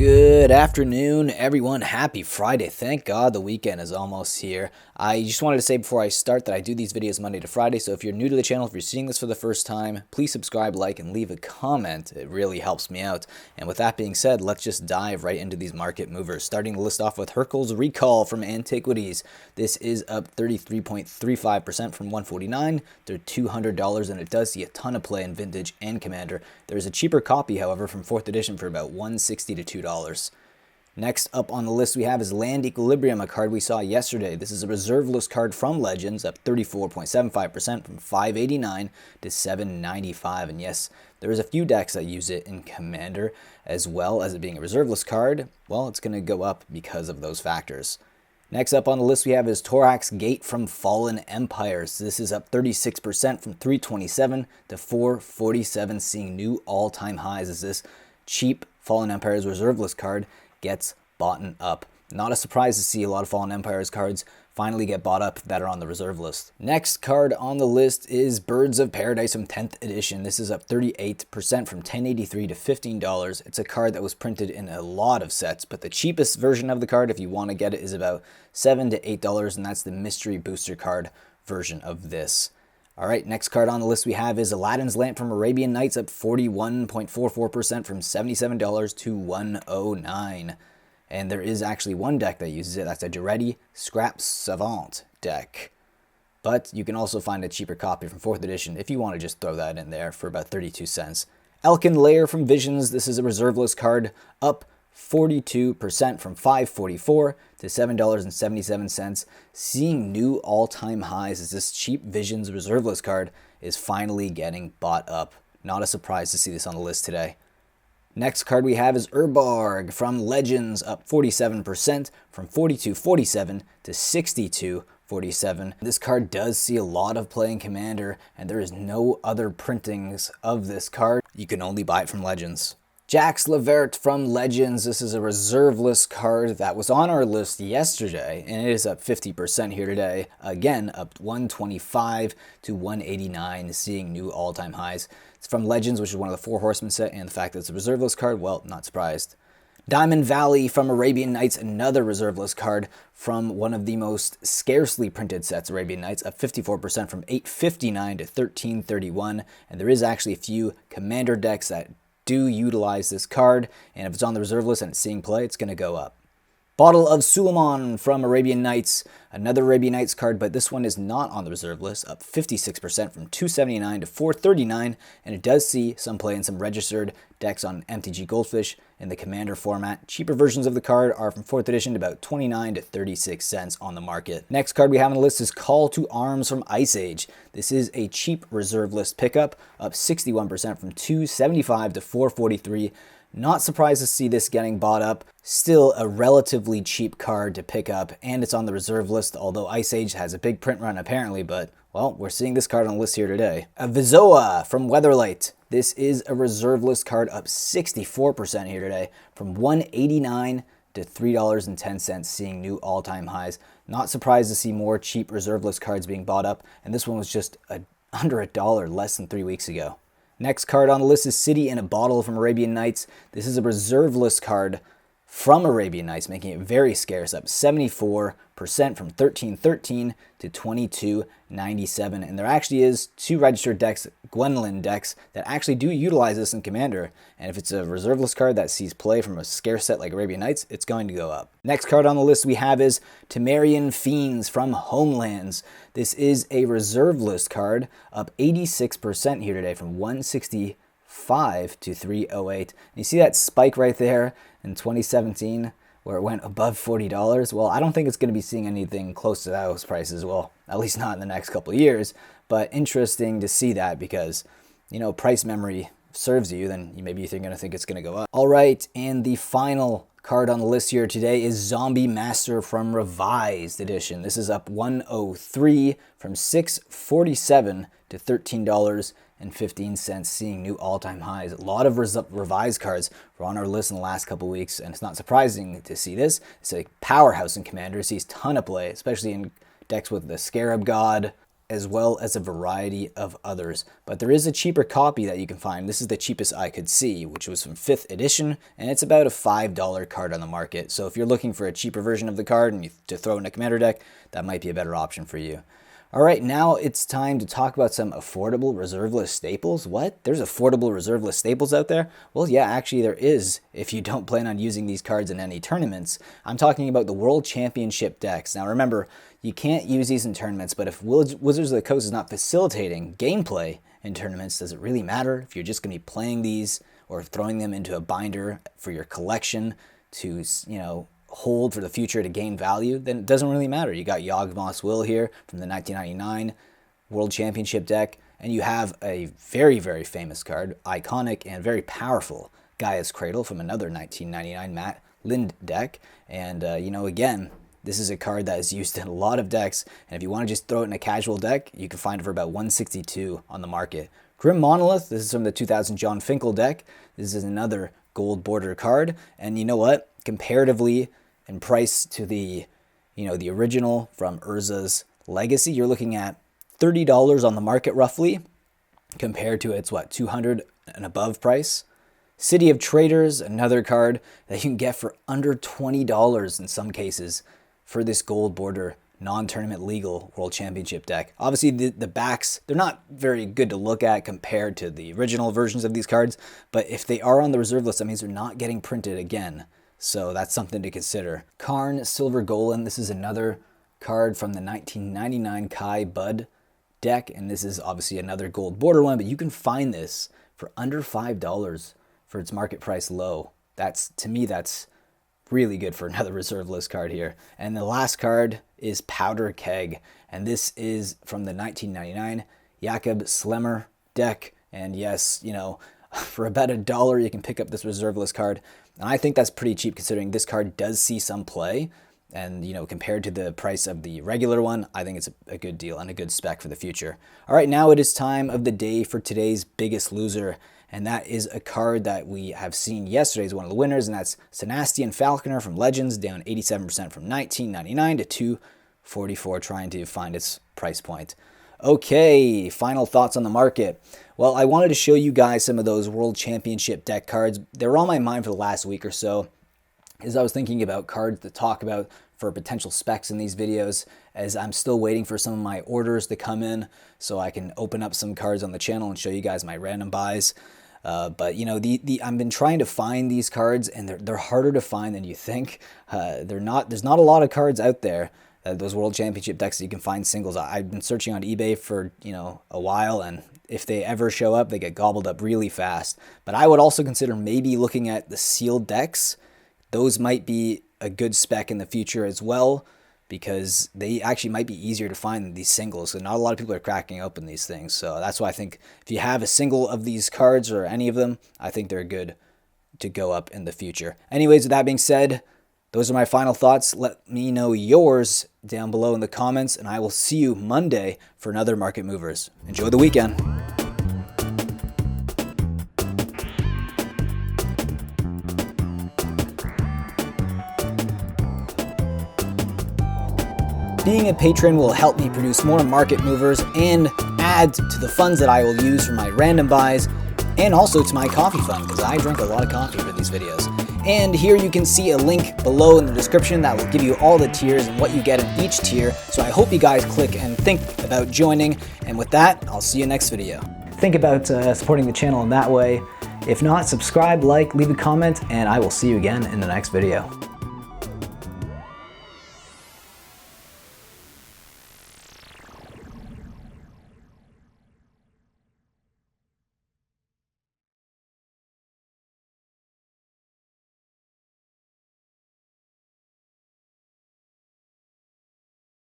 Good afternoon, everyone. Happy Friday. Thank God the weekend is almost here. I just wanted to say before I start that I do these videos Monday to Friday, so if you're new to the channel, if you're seeing this for the first time, please subscribe, like, and leave a comment. It really helps me out. And with that being said, let's just dive right into these market movers. Starting the list off with Hercules Recall from Antiquities. This is up 33.35% from $149 to $200, and it does see a ton of play in Vintage and Commander. There's a cheaper copy, however, from 4th edition for about $160 to $2. Next up on the list we have is Land Equilibrium, a card we saw yesterday. This is a reserve list card from Legends, up 34.75% from $589 to $795. And yes, there's a few decks that use it in Commander, as well as it being a reserve list card. Well, it's going to go up because of those factors. Next up on the list we have is Thorax Gate from Fallen Empires. This is up 36% from $327 to $447, seeing new all-time highs as this cheap Fallen Empires reserve list card gets bought up. Not a surprise to see a lot of Fallen Empires cards finally get bought up that are on the reserve list. Next card on the list is Birds of Paradise from 10th edition. This is up 38% from $10.83 to $15. It's a card that was printed in a lot of sets, but the cheapest version of the card, if you want to get it, is about $7 to $8, and that's the mystery booster card version of this. Alright, next card on the list we have is Aladdin's Lamp from Arabian Nights, up 41.44% from $77 to $109. And there is actually one deck that uses it. That's a Duretti Scrap Savant deck. But you can also find a cheaper copy from 4th edition if you want to just throw that in there for about 32 cents. Elkin Lair from Visions. This is a reserve list card, up 42% from $5.44 to $7.77, seeing new all-time highs as this cheap Visions reserve list card is finally getting bought up. Not a surprise to see this on the list today. Next card we have is Urbarg from Legends, up 47% from $42.47 to $62.47. This card does see a lot of play in Commander, and there is no other printings of this card. You can only buy it from Legends. Jax Levert from Legends. This is a reserve list card that was on our list yesterday, and it is up 50% here today. Again, up 125 to 189, seeing new all-time highs. It's from Legends, which is one of the Four Horsemen set, and the fact that it's a reserve list card, well, not surprised. Diamond Valley from Arabian Nights, another reserve list card from one of the most scarcely printed sets, Arabian Nights, up 54% from $859 to $1331, and there is actually a few Commander decks that do utilize this card, and if it's on the reserve list and it's seeing play, it's going to go up. Bottle of Suleiman from Arabian Nights, another Arabian Nights card, but this one is not on the reserve list, up 56% from $279 to $439, and it does see some play in some registered decks on MTG Goldfish in the Commander format. Cheaper versions of the card are from 4th edition to about 29 to 36 cents on the market. Next card we have on the list is Call to Arms from Ice Age. This is a cheap reserve list pickup, up 61% from $275 to $443. Not surprised to see this getting bought up. Still a relatively cheap card to pick up, and it's on the reserve list, although Ice Age has a big print run apparently, but, well, we're seeing this card on the list here today. A Vizoa from Weatherlight. This is a reserve list card, up 64% here today, from $189 to $3.10, seeing new all-time highs. Not surprised to see more cheap reserve list cards being bought up, and this one was just under $1 less than 3 weeks ago. Next card on the list is City in a Bottle from Arabian Nights. This is a reserve list card from Arabian Nights, making it very scarce, up 74% from $13.13 to $22.97. And there actually is two registered decks, Gwendolyn decks, that actually do utilize this in Commander. And if it's a reserve list card that sees play from a scarce set like Arabian Nights, it's going to go up. Next card on the list we have is Temerian Fiends from Homelands. This is a reserve list card, up 86% here today from $165 to $308. And you see that spike right there in 2017 where it went above $40. Well, I don't think it's going to be seeing anything close to those prices. Well, at least not in the next couple of years. But interesting to see that because, you know, price memory serves you, then maybe you're going to think it's going to go up. All right, and the final card on the list here today is Zombie Master from Revised Edition. This is up 103 from $647 to $13.15, seeing new all-time highs. A lot of revised cards were on our list in the last couple weeks, and it's not surprising to see this. It's a powerhouse in Commander. It sees a ton of play, especially in decks with the Scarab God, as well as a variety of others. But there is a cheaper copy that you can find. This is the cheapest I could see, which was from 5th edition, and it's about a $5 card on the market. So if you're looking for a cheaper version of the card and to throw in a commander deck, that might be a better option for you. All right, now it's time to talk about some affordable reserve list staples. What? There's affordable reserve list staples out there? Well, yeah, actually there is if you don't plan on using these cards in any tournaments. I'm talking about the World Championship decks. Now remember, you can't use these in tournaments, but if Wizards of the Coast is not facilitating gameplay in tournaments, does it really matter if you're just going to be playing these or throwing them into a binder for your collection to, hold for the future to gain value? Then it doesn't really matter. You got Yawgmoth's Will here from the 1999 World Championship deck, and you have a very, very famous card, iconic and very powerful, Gaia's Cradle from another 1999 Matt Lind deck. And, again, this is a card that is used in a lot of decks, and if you want to just throw it in a casual deck, you can find it for about $162 on the market. Grim Monolith, this is from the 2000 John Finkel deck. This is another gold border card, and you know what? Comparatively in price to the original from Urza's Legacy, you're looking at $30 on the market roughly, compared to its $200 and above price. City of Traders, another card that you can get for under $20 in some cases for this gold border non-tournament legal World Championship deck. Obviously the backs, they're not very good to look at compared to the original versions of these cards, but if they are on the reserve list, that means they're not getting printed again. So that's something to consider. Karn Silver Golem, this is another card from the 1999 Kai Bud deck, and this is obviously another gold border one, but you can find this for under $5 for its market price low. To me, that's really good for another reserve list card here. And the last card is Powder Keg, and this is from the 1999 Jakob Slemmer deck. And yes, for about $1, you can pick up this reserve list card. And I think that's pretty cheap considering this card does see some play. And, compared to the price of the regular one, I think it's a good deal and a good spec for the future. All right, now it is time of the day for today's biggest loser. And that is a card that we have seen yesterday as one of the winners, and that's Senastian Falconer from Legends, down 87% from $19.99 to $244, trying to find its price point. Okay, final thoughts on the market. Well, I wanted to show you guys some of those World Championship deck cards. They were on my mind for the last week or so as I was thinking about cards to talk about for potential specs in these videos, as I'm still waiting for some of my orders to come in so I can open up some cards on the channel and show you guys my random buys. But I've been trying to find these cards, and they're harder to find than you think. There's not a lot of cards out there. Those World Championship decks that you can find singles. I've been searching on eBay for a while, and if they ever show up, they get gobbled up really fast. But I would also consider maybe looking at the sealed decks. Those might be a good spec in the future as well, because they actually might be easier to find than these singles. So not a lot of people are cracking open these things. So that's why I think if you have a single of these cards or any of them, I think they're good to go up in the future. Anyways, with that being said, those are my final thoughts. Let me know yours down below in the comments, and I will see you Monday for another Market Movers. Enjoy the weekend. Being a patron will help me produce more Market Movers and add to the funds that I will use for my random buys, and also to my coffee fund, because I drink a lot of coffee for these videos. And here you can see a link below in the description that will give you all the tiers and what you get in each tier. So I hope you guys click and think about joining. And with that, I'll see you next video. Think about supporting the channel in that way. If not, subscribe, like, leave a comment, and I will see you again in the next video.